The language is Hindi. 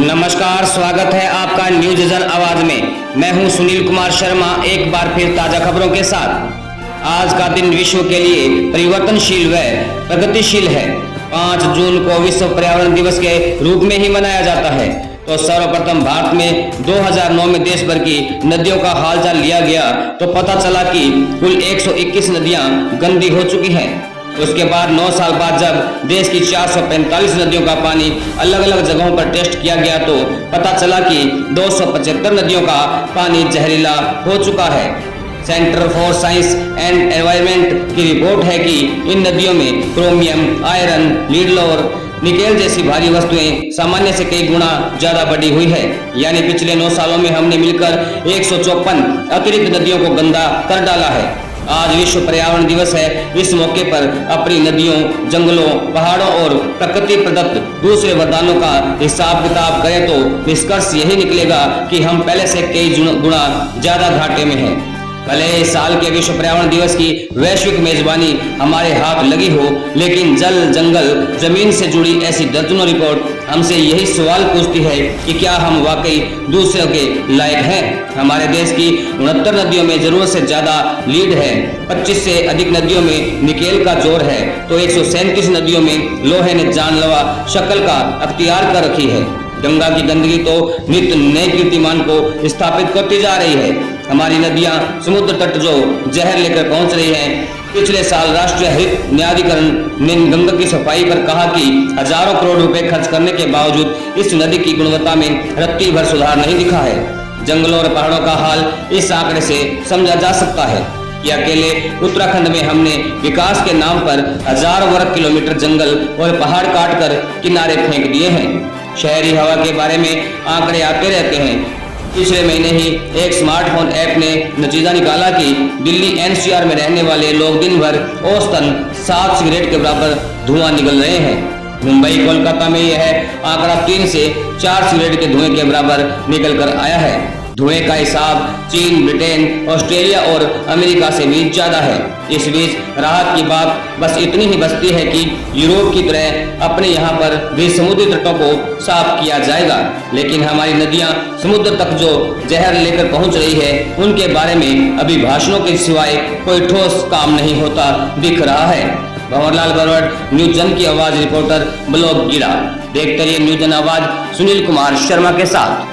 नमस्कार, स्वागत है आपका न्यूज जन आवाज में। मैं हूं सुनील कुमार शर्मा, एक बार फिर ताजा खबरों के साथ। आज का दिन विश्व के लिए परिवर्तनशील व प्रगतिशील है। 5 जून को विश्व पर्यावरण दिवस के रूप में ही मनाया जाता है। तो सर्वप्रथम भारत में 2009 में देश भर की नदियों का हालचाल लिया गया तो पता चला कि कुल 121 नदियां गंदी हो चुकी हैं। उसके बाद 9 साल बाद जब देश की 445 नदियों का पानी अलग अलग जगहों पर टेस्ट किया गया तो पता चला कि 275 नदियों का पानी जहरीला हो चुका है। Centre for science and environment की रिपोर्ट है कि इन नदियों में क्रोमियम, आयरन, लीड और निकेल जैसी भारी वस्तुएं सामान्य से कई गुना ज्यादा बढ़ी हुई है। यानी पिछले 9 सालों में हमने मिलकर 154 अतिरिक्त नदियों को गंदा कर डाला है। आज विश्व पर्यावरण दिवस है। इस मौके पर अपनी नदियों, जंगलों, पहाड़ों और प्रकृति प्रदत्त दूसरे वरदानों का हिसाब किताब करें तो निष्कर्ष यही निकलेगा कि हम पहले से कई गुना ज्यादा घाटे में हैं। भले इस साल के विश्व पर्यावरण दिवस की वैश्विक मेजबानी हमारे हाथ लगी हो, लेकिन जल, जंगल, जमीन से जुड़ी ऐसी दर्जनों रिपोर्ट हमसे यही सवाल पूछती है कि क्या हम वाकई दूसरों के लायक हैं। हमारे देश की 69 नदियों में जरूरत से ज्यादा लीड है, 25 से अधिक नदियों में निकेल का जोर है, तो 137 नदियों में लोहे ने जानलेवा शक्ल का अख्तियार कर रखी है। गंगा की गंदगी तो नित्य नए कीर्तिमान को स्थापित करती जा रही है। हमारी नदियां, समुद्र तट जो जहर लेकर पहुंच रही हैं। पिछले साल राष्ट्रीय हरित न्यायाधिकरण ने गंगा की सफाई पर कहा कि हजारों करोड़ रुपए खर्च करने के बावजूद इस नदी की गुणवत्ता में रत्ती भर सुधार नहीं दिखा है। जंगलों और पहाड़ों का हाल इस आंकड़े से समझा जा सकता है कि अकेले उत्तराखंड में हमने विकास के नाम पर हजारों वर्ग किलोमीटर जंगल और पहाड़ काटकर किनारे फेंक दिए हैं। शहरी हवा के बारे में आंकड़े आते रहते हैं। पिछले महीने ही एक स्मार्टफोन ऐप ने नतीजा निकाला कि दिल्ली एनसीआर में रहने वाले लोग दिन भर औसतन 7 सिगरेट के बराबर धुआं निकल रहे हैं। मुंबई, कोलकाता में यह आंकड़ा 3 से 4 सिगरेट के धुएं के बराबर निकल कर आया है। धुएं का हिसाब चीन, ब्रिटेन, ऑस्ट्रेलिया और अमेरिका से भी ज्यादा है। इस बीच राहत की बात बस इतनी ही बचती है कि यूरोप की तरह अपने यहाँ पर भी समुद्री तटों को साफ किया जाएगा, लेकिन हमारी नदियाँ समुद्र तक जो जहर लेकर पहुँच रही है उनके बारे में अभी भाषणों के सिवाय कोई ठोस काम नहीं होता दिख रहा है। भंवरलाल बरवट, न्यूज जन की आवाज रिपोर्टर, ब्लॉग गीड़ा। देखते रहिए न्यूज जन आवाज सुनील कुमार शर्मा के साथ।